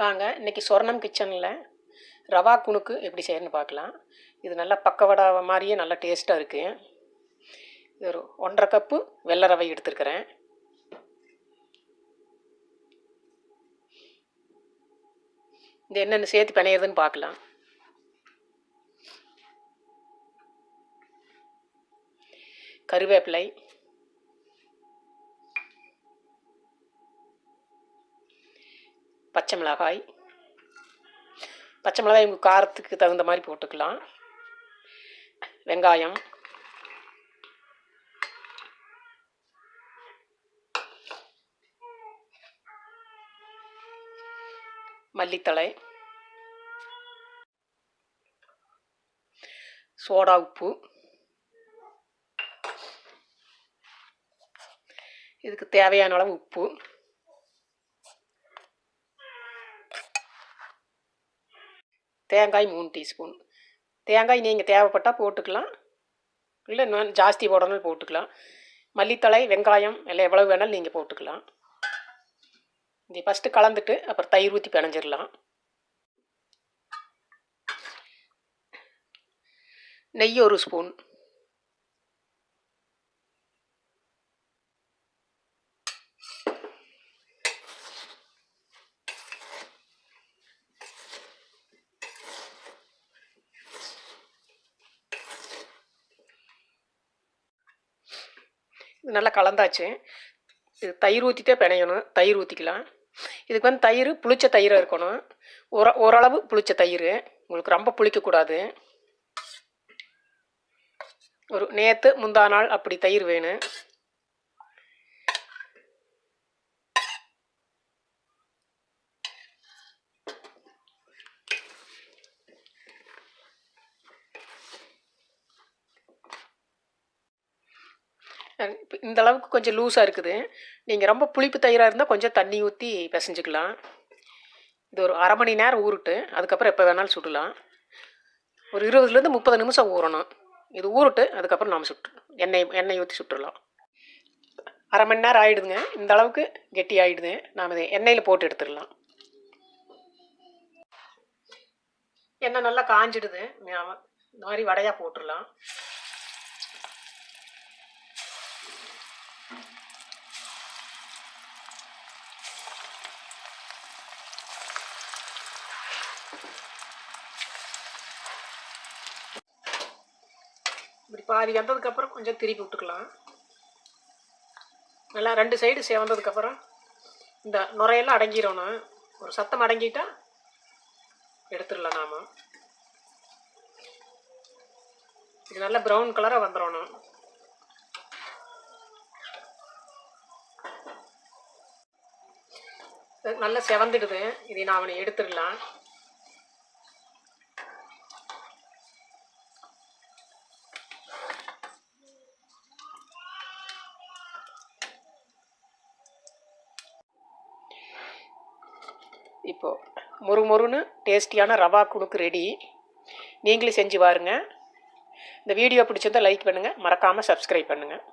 வாங்க இன்றைக்கி சொர்ணம் கிச்சனில் ரவா குணுக்கு எப்படி செய்யணும்னு பார்க்கலாம். இது நல்லா பக்கவடா மாதிரியே நல்லா டேஸ்ட்டாக இருக்குது. இது ஒரு 1.5 கப்பு வெள்ளை ரவை எடுத்துருக்கிறேன். இது என்னென்ன சேர்த்து பிணையிறதுன்னு பார்க்கலாம். கருவேப்பிலை, பச்சை மிளகாய் உங்கள் காரத்துக்கு தகுந்த மாதிரி போட்டுக்கலாம். வெங்காயம், மல்லித்தழை, சோடா உப்பு, இதுக்கு தேவையான அளவு உப்பு, தேங்காய் 3 டீஸ்பூன். தேங்காய் நீங்கள் தேவைப்பட்டால் போட்டுக்கலாம், இல்லை இன்னும் ஜாஸ்தி போடணும் போட்டுக்கலாம். மல்லித்தழை, வெங்காயம் எல்லாம் எவ்வளவு வேணாலும் நீங்கள் போட்டுக்கலாம். இது ஃபஸ்ட்டு கலந்துட்டு அப்புறம் தயிர் ஊற்றி பிணைஞ்சிடலாம். நெய் 1 ஸ்பூன், இது நல்லா கலந்தாச்சு. இது தயிர் ஊற்றிட்டே பிணையணும். தயிர் ஊற்றிக்கலாம். இதுக்கு தயிர் புளிச்ச தயிராக இருக்கணும். ஓரளவு புளிச்ச தயிர், உங்களுக்கு ரொம்ப புளிக்கக்கூடாது. ஒரு நேற்று முந்தா நாள் அப்படி தயிர் வேணும். இந்த அளவுக்கு கொஞ்சம் லூஸாக இருக்குது. நீங்கள் ரொம்ப புளிப்பு தயிராக இருந்தால் கொஞ்சம் தண்ணி ஊற்றி பிசைஞ்சிக்கலாம். இது ஒரு அரை மணி நேரம் ஊறுட்டு அதுக்கப்புறம் எப்போ வேணாலும் சுடலாம். ஒரு 20லேருந்து 30 நிமிஷம் ஊறணும். இது ஊறுட்டு அதுக்கப்புறம் நாம் எண்ணெய் ஊற்றி சுட்டுடலாம். அரை மணி நேரம் ஆகிடுதுங்க. இந்த அளவுக்கு கெட்டி ஆகிடுது. நாம் இதை எண்ணெயில் போட்டு எடுத்துடலாம். எண்ணெய் நல்லா காஞ்சிடுது. இந்த மாதிரி வடையாக போட்டுடலாம். இப்படி பாதி வந்ததுக்கப்புறம் கொஞ்சம் திருப்பி விட்டுக்கலாம். நல்லா 2 சைடு சேவந்ததுக்கப்புறம் இந்த நுரையெல்லாம் அடங்கிடணும். ஒரு சத்தம் அடங்கிட்டால் எடுத்துடலாம். நாம் இது நல்லா ப்ரௌன் கலராக வந்துடணும். நல்லா செவந்துடுது. இதை நாம் எடுத்துடலாம். இப்போது மொறுன்னு டேஸ்டியான ரவா குணுக்கு ரெடி. நீங்களும் செஞ்சு பாருங்கள். இந்த வீடியோ பிடிச்சிருந்தால் லைக் பண்ணுங்கள், மறக்காமல் சப்ஸ்கிரைப் பண்ணுங்கள்.